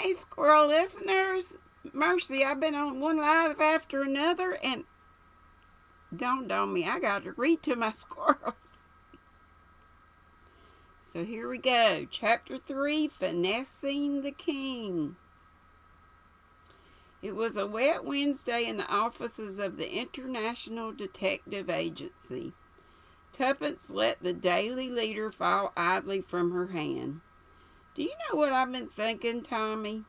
Hey, squirrel listeners. Mercy, I've been on one live after another, and dawned on me, I got to read to my squirrels. So here we go. Chapter 3, Finessing the King. It was a wet Wednesday in the offices of the International Detective Agency. Tuppence let the Daily Leader fall idly from her hand. Do you know what I've been thinking, Tommy?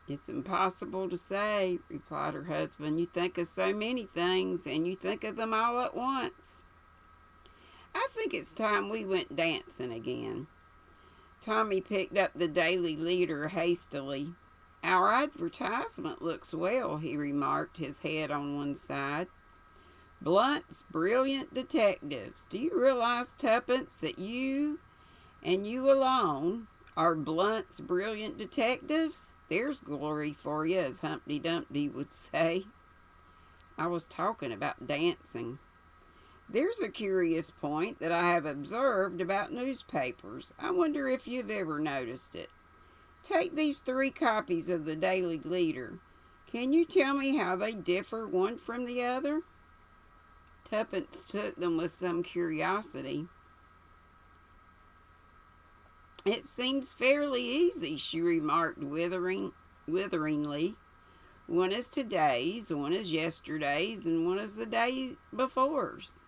It's impossible to say, replied her husband. You think of so many things, and you think of them all at once. I think it's time we went dancing again. Tommy picked up the Daily Leader hastily. Our advertisement looks well, he remarked, his head on one side. Blunt's Brilliant Detectives. Do you realize, Tuppence, that you, and you alone, are Blunt's Brilliant Detectives? There's glory for you, as Humpty Dumpty would say. I was talking about dancing. There's a curious point that I have observed about newspapers. I wonder if you've ever noticed it. Take these 3 copies of the Daily Leader. Can you tell me how they differ one from the other? Tuppence took them with some curiosity. It seems fairly easy, she remarked witheringly. One is today's, one is yesterday's, and one is the day before's.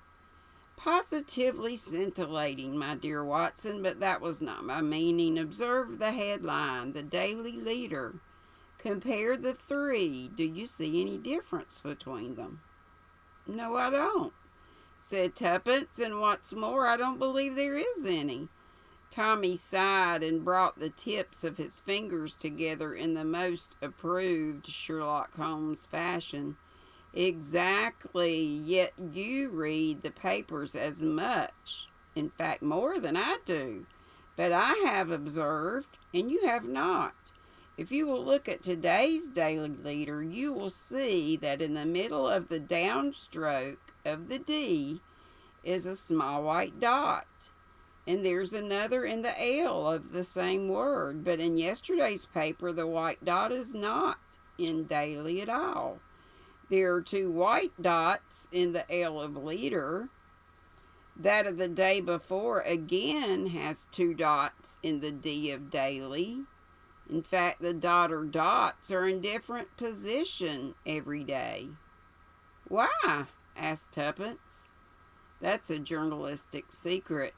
Positively scintillating, my dear Watson, but that was not my meaning. Observe the headline, the Daily Leader. Compare the 3. Do you see any difference between them? No, I don't, said Tuppence, and what's more, I don't believe there is any. Tommy sighed and brought the tips of his fingers together in the most approved Sherlock Holmes fashion. Exactly, yet you read the papers as much, in fact more than I do. But I have observed, and you have not. If you will look at today's Daily Leader, you will see that in the middle of the downstroke of the D is a small white dot. And there's another in the L of the same word. But in yesterday's paper, the white dot is not in Daily at all. There are 2 white dots in the L of Leader. That of the day before again has 2 dots in the D of Daily. In fact, the dot or dots are in different position every day. Why? Asked Tuppence. That's a journalistic secret.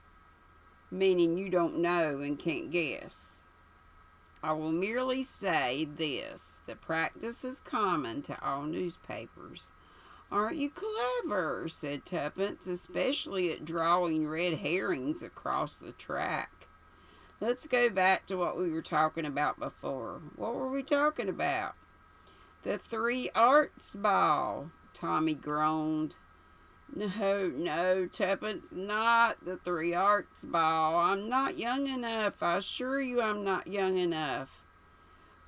Meaning you don't know and can't guess. I will merely say this. The practice is common to all newspapers. Aren't you clever? Said Tuppence, especially at drawing red herrings across the track. Let's go back to what we were talking about before. What were we talking about? The 3 Arts Ball, Tommy groaned. No, Tuppence, not the 3 Arts Ball. I'm not young enough. I assure you I'm not young enough.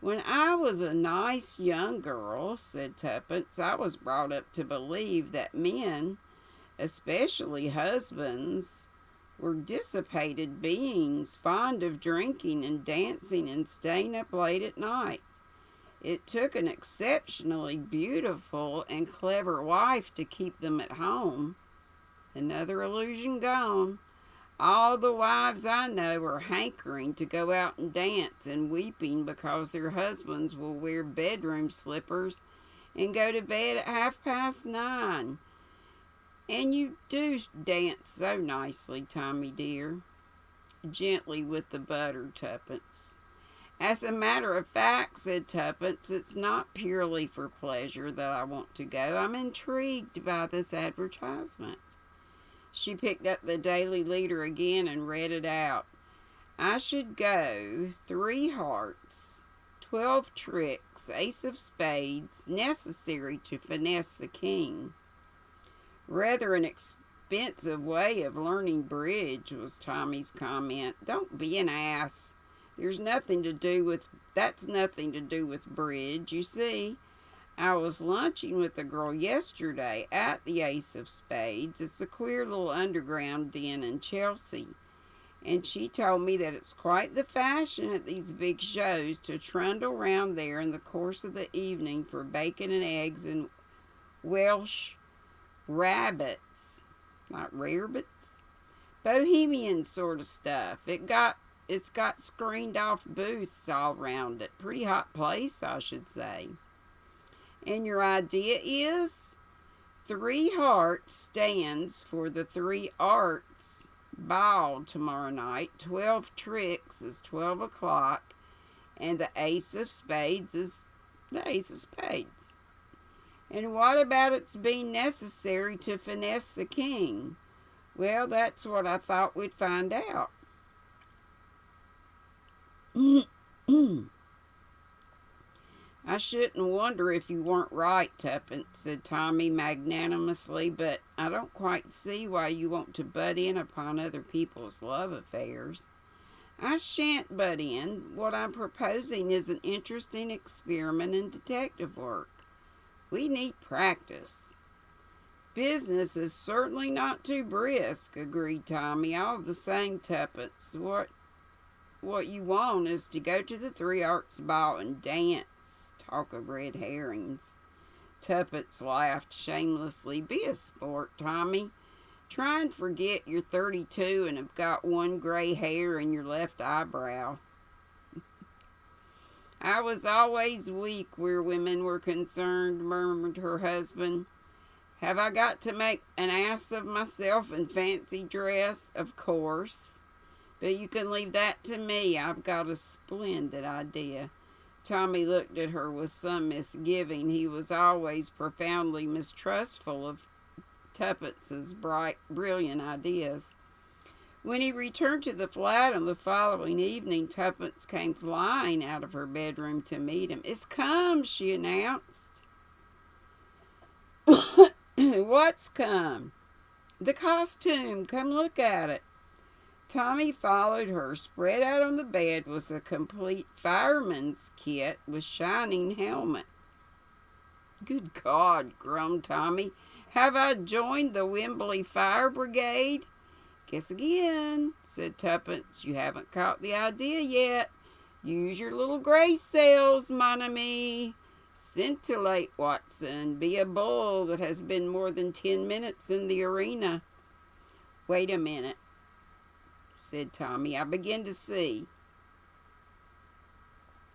When I was a nice young girl, said Tuppence, I was brought up to believe that men, especially husbands, were dissipated beings, fond of drinking and dancing and staying up late at night. It took an exceptionally beautiful and clever wife to keep them at home. Another illusion gone. All the wives I know are hankering to go out and dance and weeping because their husbands will wear bedroom slippers and go to bed at 9:30. And you do dance so nicely, Tommy dear. Gently with the butter, Tuppence. As a matter of fact, said Tuppence, it's not purely for pleasure that I want to go. I'm intrigued by this advertisement. She picked up the Daily Leader again and read it out. I should go, 3 hearts, 12 tricks, ace of spades, necessary to finesse the king. Rather an expensive way of learning bridge, was Tommy's comment. Don't be an ass. That's nothing to do with bridge. You see, I was lunching with a girl yesterday at the Ace of Spades. It's a queer little underground den in Chelsea. And she told me that it's quite the fashion at these big shows to trundle round there in the course of the evening for bacon and eggs and Welsh rabbits, like rarebits, bohemian sort of stuff. It's got screened off booths all round it. Pretty hot place, I should say. And your idea is 3 Hearts stands for the 3 Arts ball tomorrow night. 12 tricks is 12 o'clock, and the Ace of Spades is the Ace of Spades. And what about its being necessary to finesse the king? Well, that's what I thought we'd find out. I shouldn't wonder if you weren't right, Tuppence, said Tommy magnanimously, but I don't quite see why you want to butt in upon other people's love affairs. I shan't butt in. What I'm proposing is an interesting experiment in detective work. We need practice. Business is certainly not too brisk, agreed Tommy. All the same, Tuppence, what you want is to go to the 3 Arts ball and dance. Talk of red herrings. Tuppence laughed shamelessly. Be a sport, Tommy. Try and forget you're 32 and have got 1 gray hair in your left eyebrow. I was always weak where women were concerned, murmured her husband. Have I got to make an ass of myself in fancy dress? Of course. But you can leave that to me. I've got a splendid idea. Tommy looked at her with some misgiving. He was always profoundly mistrustful of Tuppence's brilliant ideas. When he returned to the flat on the following evening, Tuppence came flying out of her bedroom to meet him. It's come, she announced. What's come? The costume. Come look at it. Tommy followed her. Spread out on the bed was a complete fireman's kit with shining helmet. Good God, groaned Tommy. Have I joined the Wembley Fire Brigade? Guess again, said Tuppence. You haven't caught the idea yet. Use your little gray cells, mon ami. Scintillate, Watson. Be a bull that has been more than 10 minutes in the arena. Wait a minute, said Tommy. I begin to see.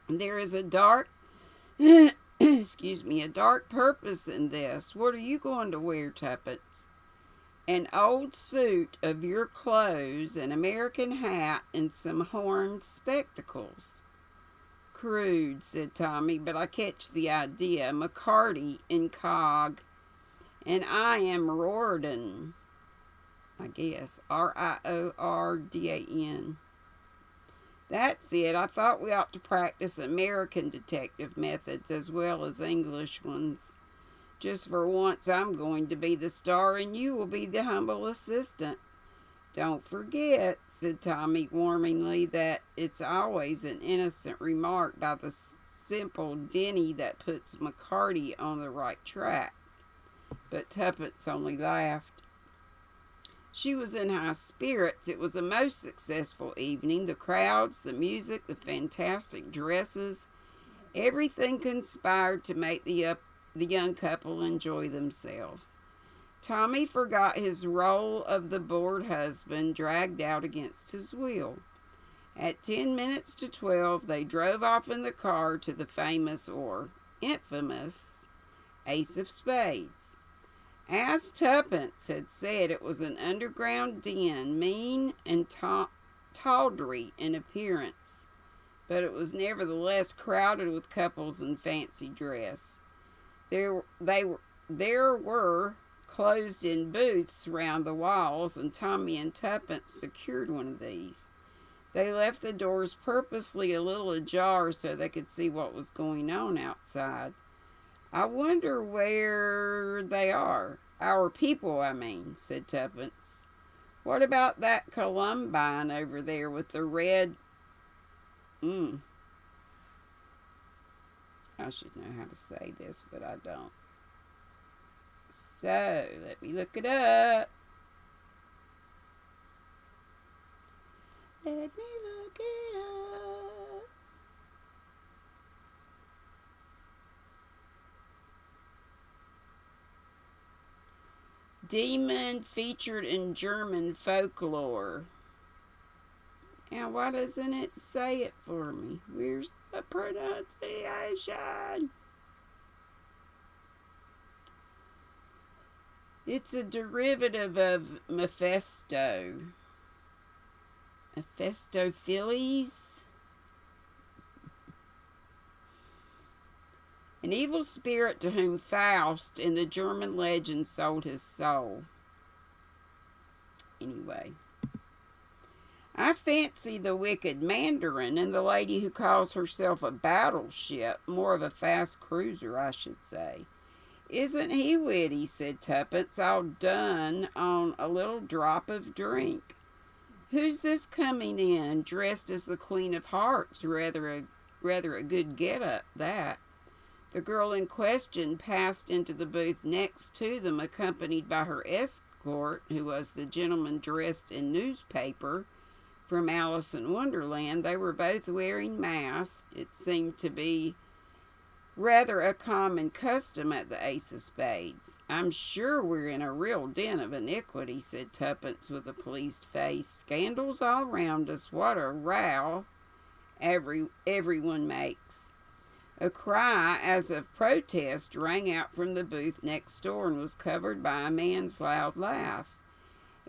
There is a dark, a dark purpose in this. What are you going to wear, Tuppence? An old suit of your clothes, an American hat, and some horned spectacles. Crude, said Tommy, but I catch the idea. McCarty incog. And I am Riordan. I guess. Riordan. That's it. I thought we ought to practice American detective methods as well as English ones. Just for once, I'm going to be the star and you will be the humble assistant. Don't forget, said Tommy warmingly, that it's always an innocent remark by the simple Denny that puts McCarty on the right track. But Tuppence only laughed. She was in high spirits. It was a most successful evening. The crowds, the music, the fantastic dresses, everything conspired to make the young couple enjoy themselves. Tommy forgot his role of the bored husband, dragged out against his will. At 10 minutes to 12, they drove off in the car to the famous or infamous Ace of Spades. As Tuppence had said, it was an underground den, mean and tawdry in appearance, but it was nevertheless crowded with couples in fancy dress. There were closed-in booths round the walls, and Tommy and Tuppence secured one of these. They left the doors purposely a little ajar so they could see what was going on outside. I wonder where they are. Our people, I mean, said Tuppence. What about that Columbine over there with the red... I should know how to say this, but I don't. So, let me look it up. Let me look it up. Demon featured in German folklore. Now, why doesn't it say it for me? Where's the pronunciation? It's a derivative of Mephisto. Mephistopheles? An evil spirit to whom Faust in the German legend sold his soul. Anyway. I fancy the wicked Mandarin and the lady who calls herself a battleship, more of a fast cruiser, I should say. Isn't he witty, said Tuppence, all done on a little drop of drink. Who's this coming in, dressed as the Queen of Hearts? Rather a good get-up, that. The girl in question passed into the booth next to them, accompanied by her escort, who was the gentleman dressed in newspaper from Alice in Wonderland. They were both wearing masks. It seemed to be rather a common custom at the Ace of Spades. I'm sure we're in a real den of iniquity, said Tuppence with a pleased face. Scandals all round us. What a row everyone makes. A cry as of protest rang out from the booth next door and was covered by a man's loud laugh.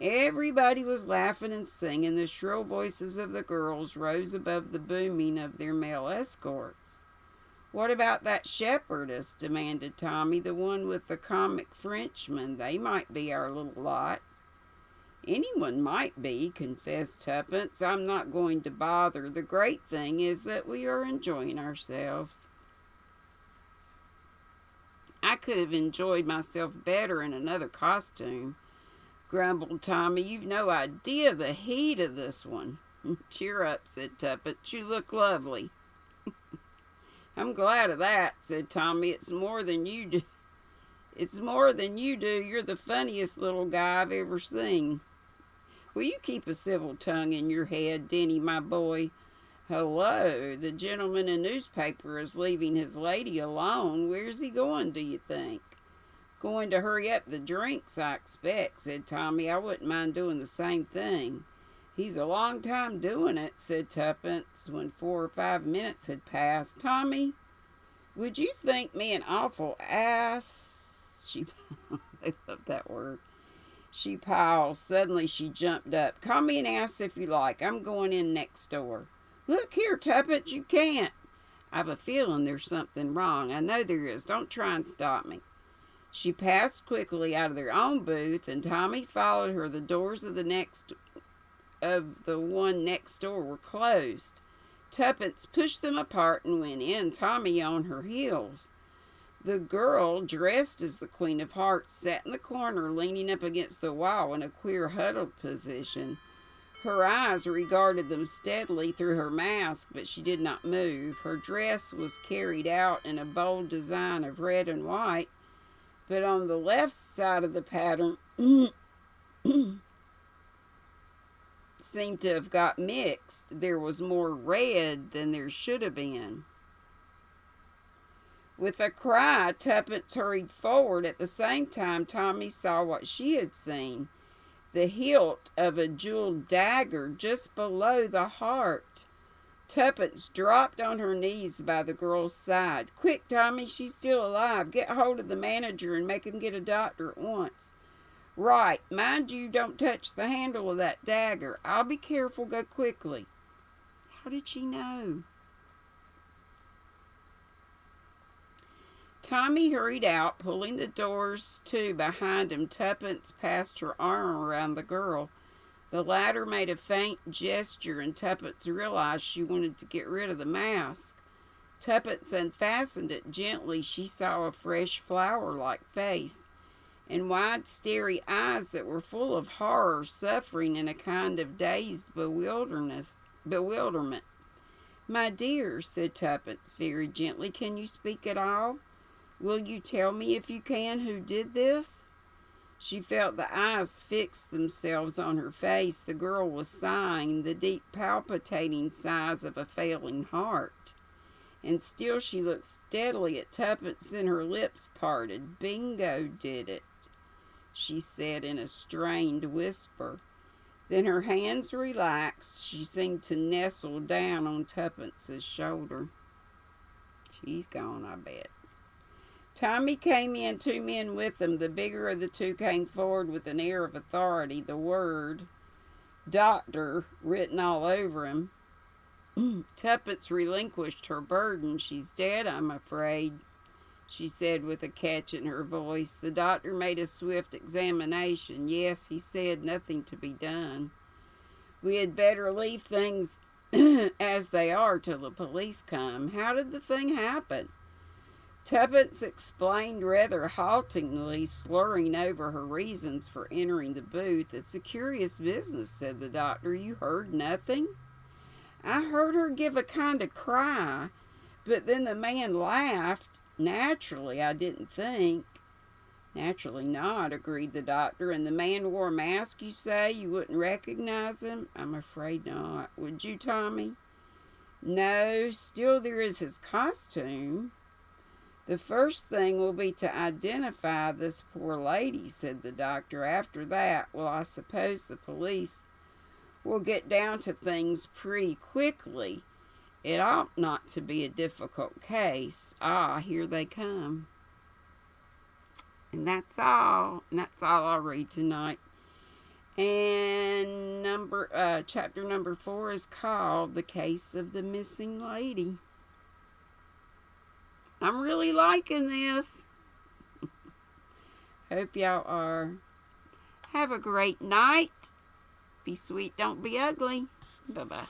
Everybody was laughing and singing. The shrill voices of the girls rose above the booming of their male escorts. What about that shepherdess? Demanded Tommy, the one with the comic Frenchman. They might be our little lot. Anyone might be, confessed Tuppence. I'm not going to bother. The great thing is that we are enjoying ourselves. I could have enjoyed myself better in another costume, grumbled Tommy. You've no idea the heat of this one. Cheer up, said Tuppence. You look lovely. I'm glad of that, said Tommy. It's more than you do. You're the funniest little guy I've ever seen. Will you keep a civil tongue in your head, Denny, my boy? Hello, the gentleman in newspaper is leaving his lady alone. Where's he going, do you think? Going to hurry up the drinks, I expect, said Tommy. I wouldn't mind doing the same thing. He's a long time doing it, said Tuppence, when 4 or 5 minutes had passed. Tommy, would you think me an awful ass? They love that word. She paused. Suddenly she jumped up. Call me an ass if you like. I'm going in next door. Look here, Tuppence, you can't. I've a feeling there's something wrong. I know there is. Don't try and stop me. She passed quickly out of their own booth, and Tommy followed her. The doors of the one next door were closed. Tuppence pushed them apart and went in, Tommy on her heels. The girl, dressed as the Queen of Hearts, sat in the corner, leaning up against the wall in a queer huddled position. Her eyes regarded them steadily through her mask, but she did not move. Her dress was carried out in a bold design of red and white, but on the left side of the pattern seemed to have got mixed. There was more red than there should have been. With a cry, Tuppence hurried forward. At the same time, Tommy saw what she had seen. The hilt of a jeweled dagger just below the heart. Tuppence dropped on her knees by the girl's side. Quick, Tommy, she's still alive. Get hold of the manager and make him get a doctor at once. Right, mind you don't touch the handle of that dagger. I'll be careful, go quickly. How did she know? Tommy hurried out, pulling the doors to behind him. Tuppence passed her arm around the girl. The latter made a faint gesture, and Tuppence realized she wanted to get rid of the mask. Tuppence unfastened it gently. She saw a fresh flower-like face and wide, starry eyes that were full of horror, suffering, and a kind of dazed bewilderment. My dear, said Tuppence very gently, can you speak at all? Will you tell me, if you can, who did this? She felt the eyes fix themselves on her face. The girl was sighing, the deep palpitating sighs of a failing heart. And still she looked steadily at Tuppence, then her lips parted. "Bingo did it," she said in a strained whisper. Then her hands relaxed. She seemed to nestle down on Tuppence's shoulder. She's gone, I bet. Tommy came in, 2 men with him. The bigger of the two came forward with an air of authority, the word "doctor" written all over him. Tuppence relinquished her burden. "She's dead, I'm afraid," she said with a catch in her voice. The doctor made a swift examination. "Yes," he said, "nothing to be done. We had better leave things as they are till the police come. How did the thing happen?" Tuppence explained rather haltingly, slurring over her reasons for entering the booth. "It's a curious business," said the doctor. "You heard nothing?" "I heard her give a kind of cry, but then the man laughed. Naturally, I didn't think." "Naturally not," agreed the doctor. "And the man wore a mask, you say? You wouldn't recognize him?" "I'm afraid not. Would you, Tommy?" "No, still there is his costume." "The first thing will be to identify this poor lady," said the doctor. "After that, well, I suppose the police will get down to things pretty quickly. It ought not to be a difficult case. Ah, here they come." And that's all. And that's all I'll read tonight. And chapter number 4 is called "The Case of the Missing Lady." I'm really liking this. Hope y'all are. Have a great night. Be sweet, don't be ugly. Bye-bye.